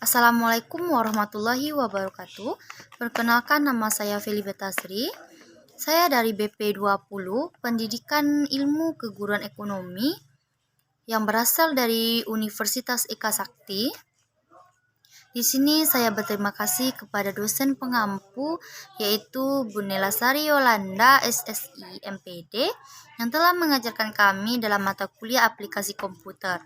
Assalamualaikum warahmatullahi wabarakatuh. Perkenalkan, nama saya Feli Betasri. Saya dari BP20, Pendidikan Ilmu Keguruan Ekonomi yang berasal dari Universitas Eka Sakti. Di sini saya berterima kasih kepada dosen pengampu yaitu Bu Nela Sari Yolanda SSI MPD yang telah mengajarkan kami dalam mata kuliah aplikasi komputer.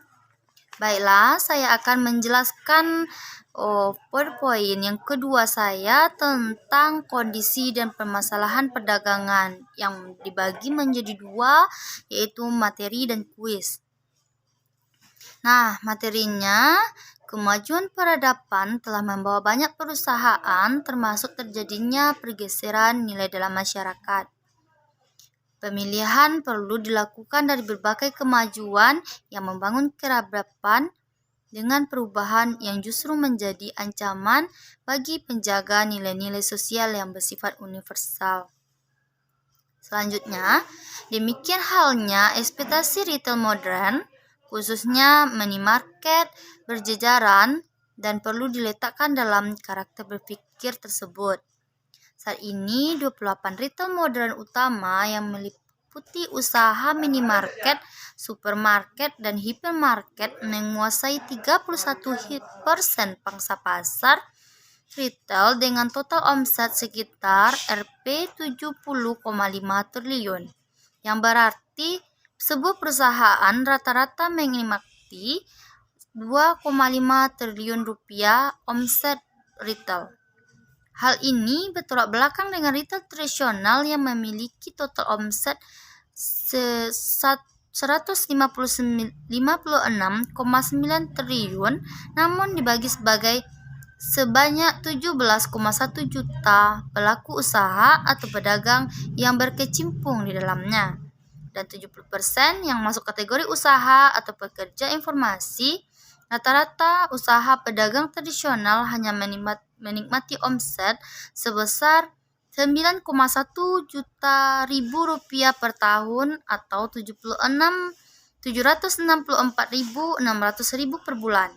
Baiklah, saya akan menjelaskan PowerPoint yang kedua saya tentang kondisi dan permasalahan perdagangan yang dibagi menjadi dua, yaitu materi dan kuis. Nah, materinya, kemajuan peradaban telah membawa banyak perusahaan termasuk terjadinya pergeseran nilai dalam masyarakat. Pemilihan perlu dilakukan dari berbagai kemajuan yang membangun keragaman dengan perubahan yang justru menjadi ancaman bagi penjaga nilai-nilai sosial yang bersifat universal. Selanjutnya, demikian halnya ekspektasi retail modern, khususnya minimarket berjejaran dan perlu diletakkan dalam karakter berpikir tersebut. Saat ini 28 retail modern utama yang meliputi usaha minimarket, supermarket, dan hipermarket menguasai 31% pangsa pasar retail dengan total omset sekitar Rp 70,5 triliun. Yang berarti sebuah perusahaan rata-rata menikmati 2,5 triliun rupiah omset retail. Hal ini bertolak belakang dengan retail tradisional yang memiliki total omset 156,9 triliun namun dibagi sebanyak 17,1 juta pelaku usaha atau pedagang yang berkecimpung di dalamnya, dan 70% yang masuk kategori usaha atau pekerja informasi. Rata-rata usaha pedagang tradisional hanya menikmati omset sebesar 9,1 juta rupiah per tahun atau 764.600 per bulan.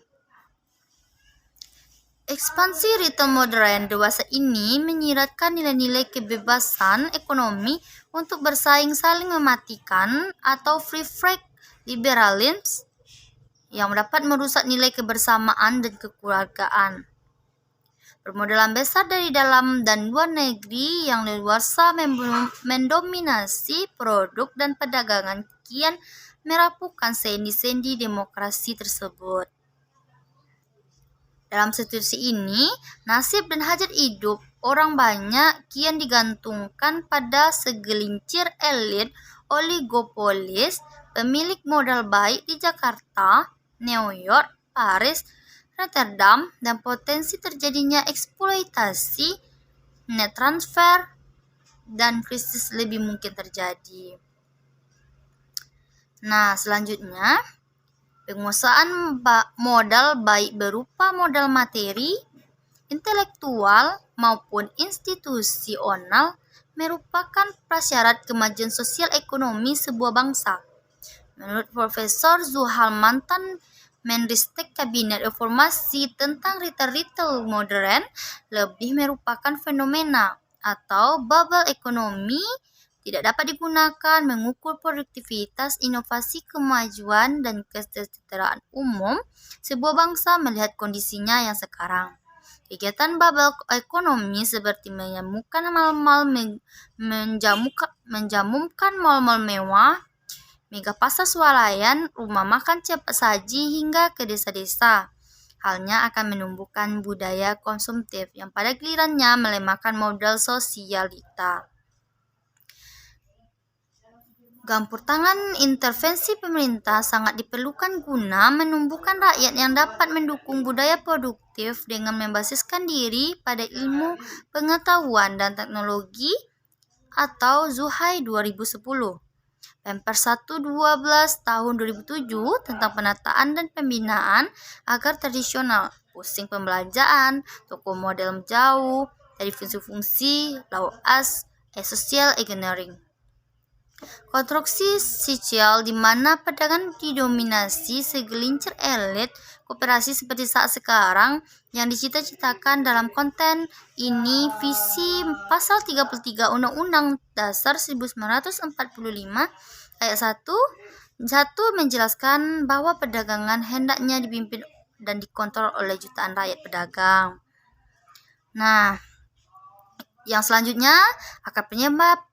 Ekspansi retail modern dewasa ini menyiratkan nilai-nilai kebebasan ekonomi untuk bersaing saling mematikan atau free trade liberalism yang dapat merusak nilai kebersamaan dan kekeluargaan. Permodalan besar dari dalam dan luar negeri yang leluasa mendominasi produk dan perdagangan kian merapuhkan sendi-sendi demokrasi tersebut. Dalam situasi ini, nasib dan hajat hidup orang banyak kian digantungkan pada segelintir elit oligopolis pemilik modal baik di Jakarta, New York, Paris, Rotterdam, dan potensi terjadinya eksploitasi, net transfer, dan krisis lebih mungkin terjadi. Nah, selanjutnya, penguasaan modal baik berupa modal materi, intelektual, maupun institusional merupakan prasyarat kemajuan sosial ekonomi sebuah bangsa. Menurut Profesor Zuhal, mantan Menristek Kabinet Reformasi, tentang retail modern lebih merupakan fenomena atau bubble ekonomi, tidak dapat digunakan mengukur produktivitas, inovasi, kemajuan, dan kesejahteraan umum sebuah bangsa melihat kondisinya yang sekarang. Kegiatan bubble ekonomi seperti menjamukan mal-mal mewah, mega pasar swalayan, rumah makan cepat saji hingga ke desa-desa. Halnya akan menumbuhkan budaya konsumtif yang pada gilirannya melemahkan modal sosialita. Campur tangan intervensi pemerintah sangat diperlukan guna menumbuhkan rakyat yang dapat mendukung budaya produktif dengan membasiskan diri pada ilmu, pengetahuan, dan teknologi atau ZUHAI 2010. Perpres 1/12 tahun 2007 tentang penataan dan pembinaan agar tradisional, pusing pembelanjaan, toko model jauh dari fungsi-fungsi, law as social engineering. Konstruksi sosial di mana perdagangan didominasi segelintir elit koperasi seperti saat sekarang yang dicita-citakan dalam konten ini visi pasal 33 Undang-Undang Dasar 1945 ayat 1 menjelaskan bahwa perdagangan hendaknya dipimpin dan dikontrol oleh jutaan rakyat pedagang. Nah, yang selanjutnya akan penyebab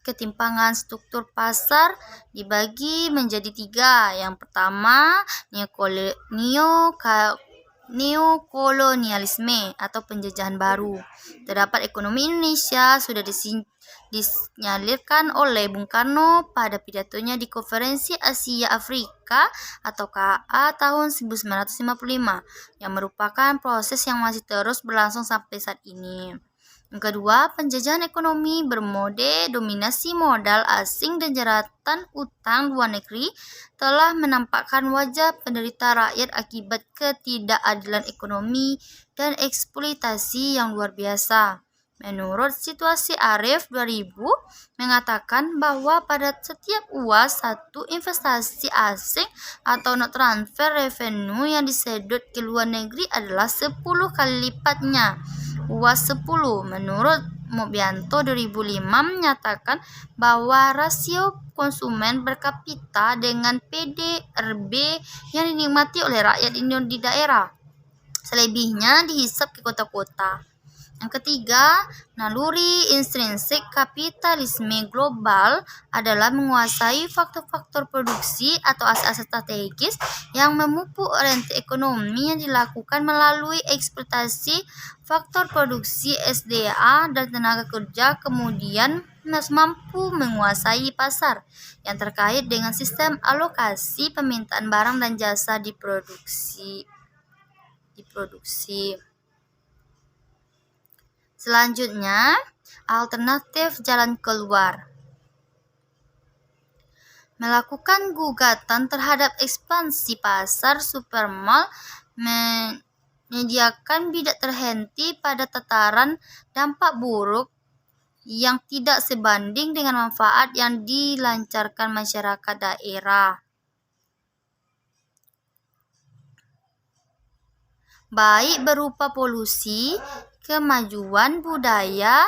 ketimpangan struktur pasar dibagi menjadi 3. Yang pertama, neokolonialisme atau penjajahan baru. Terdapat ekonomi Indonesia sudah dinyalirkan oleh Bung Karno pada pidatonya di Konferensi Asia Afrika atau KA tahun 1955 yang merupakan proses yang masih terus berlangsung sampai saat ini. Yang kedua, penjajahan ekonomi bermode dominasi modal asing dan jeratan utang luar negeri telah menampakkan wajah penderita rakyat akibat ketidakadilan ekonomi dan eksploitasi yang luar biasa. Menurut situasi Arif 2000 mengatakan bahwa pada setiap UAS satu investasi asing atau not transfer revenue yang disedot ke luar negeri adalah 10 kali lipatnya. UAS 10 menurut Mobianto 2005 menyatakan bahwa rasio konsumen per kapita dengan PDRB yang dinikmati oleh rakyat di daerah selebihnya dihisap ke kota-kota. Yang ketiga, naluri intrinsik kapitalisme global adalah menguasai faktor-faktor produksi atau aset-aset strategis yang memupuk orientasi ekonomi yang dilakukan melalui eksploitasi faktor produksi SDA dan tenaga kerja, kemudian mampu menguasai pasar yang terkait dengan sistem alokasi permintaan barang dan jasa diproduksi. Selanjutnya, alternatif jalan keluar. Melakukan gugatan terhadap ekspansi pasar supermal menyediakan bidak terhenti pada tataran dampak buruk yang tidak sebanding dengan manfaat yang dilancarkan masyarakat daerah. Baik berupa polusi, kemajuan budaya,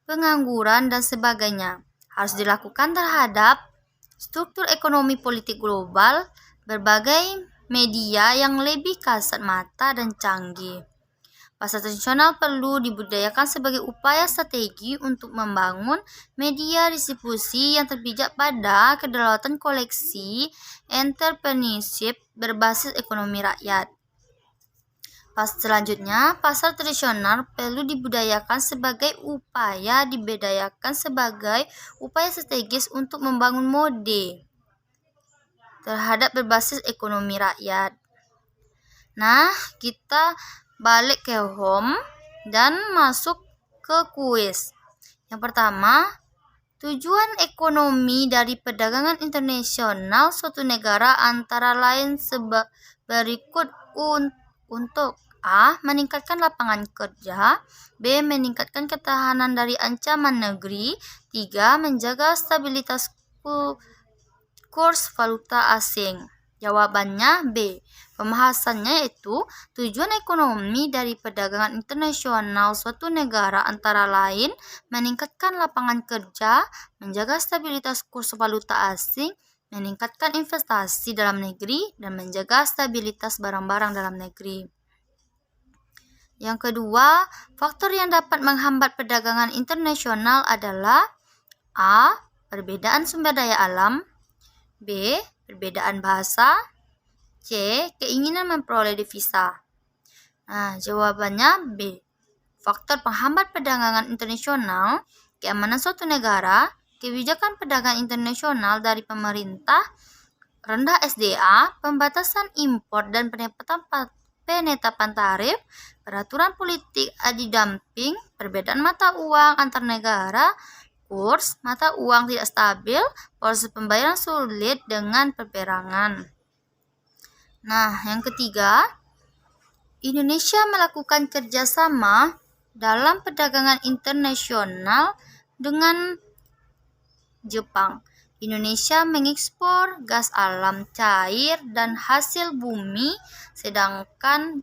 pengangguran, dan sebagainya, harus dilakukan terhadap struktur ekonomi politik global, berbagai media yang lebih kasat mata dan canggih. Pasar tradisional perlu dibudidayakan sebagai upaya strategi untuk membangun media distribusi yang terpijak pada kedaulatan koleksi entrepreneurship berbasis ekonomi rakyat. Selanjutnya, pasar tradisional perlu dibudidayakan sebagai upaya strategis untuk membangun mode terhadap berbasis ekonomi rakyat. Nah, kita balik ke home dan masuk ke kuis. Yang pertama, tujuan ekonomi dari perdagangan internasional suatu negara antara lain berikut untuk A. Meningkatkan lapangan kerja. B. Meningkatkan ketahanan dari ancaman negeri. 3. Menjaga stabilitas kurs valuta asing. Jawabannya B. Pembahasannya yaitu tujuan ekonomi dari perdagangan internasional suatu negara antara lain meningkatkan lapangan kerja, menjaga stabilitas kurs valuta asing, meningkatkan investasi dalam negeri, dan menjaga stabilitas barang-barang dalam negeri. Yang kedua, faktor yang dapat menghambat perdagangan internasional adalah A. Perbedaan sumber daya alam, B. Perbedaan bahasa, C. Keinginan memperoleh devisa. Nah, jawabannya B. Faktor penghambat perdagangan internasional, keamanan suatu negara, kebijakan perdagangan internasional dari pemerintah, rendah SDA, pembatasan impor dan penetapan tarif, peraturan politik anti-dumping, perbedaan mata uang antar negara, kurs mata uang tidak stabil, proses pembayaran sulit dengan peperangan. Nah, yang ketiga, Indonesia melakukan kerjasama dalam perdagangan internasional dengan Jepang. Indonesia mengekspor gas alam cair dan hasil bumi, sedangkan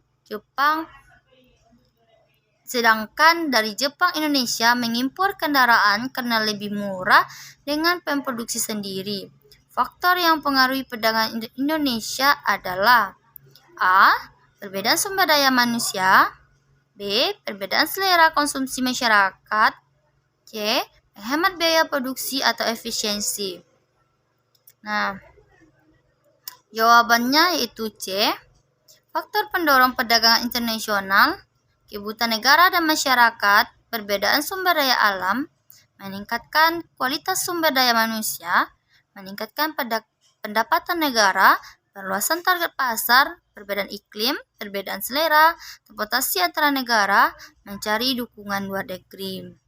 dari Jepang Indonesia mengimpor kendaraan karena lebih murah dengan memproduksi sendiri. Faktor yang mempengaruhi perdagangan Indonesia adalah A. Perbedaan sumber daya manusia, B. Perbedaan selera konsumsi masyarakat, C. Menghemat biaya produksi atau efisiensi. Nah, jawabannya yaitu C. Faktor pendorong perdagangan internasional, kebutuhan negara dan masyarakat, perbedaan sumber daya alam, meningkatkan kualitas sumber daya manusia, meningkatkan pendapatan negara, perluasan target pasar, perbedaan iklim, perbedaan selera, transportasi antara negara, mencari dukungan luar negeri.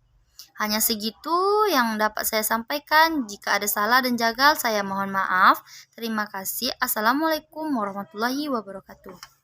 Hanya segitu yang dapat saya sampaikan. Jika ada salah dan jagal, saya mohon maaf. Terima kasih. Assalamualaikum warahmatullahi wabarakatuh.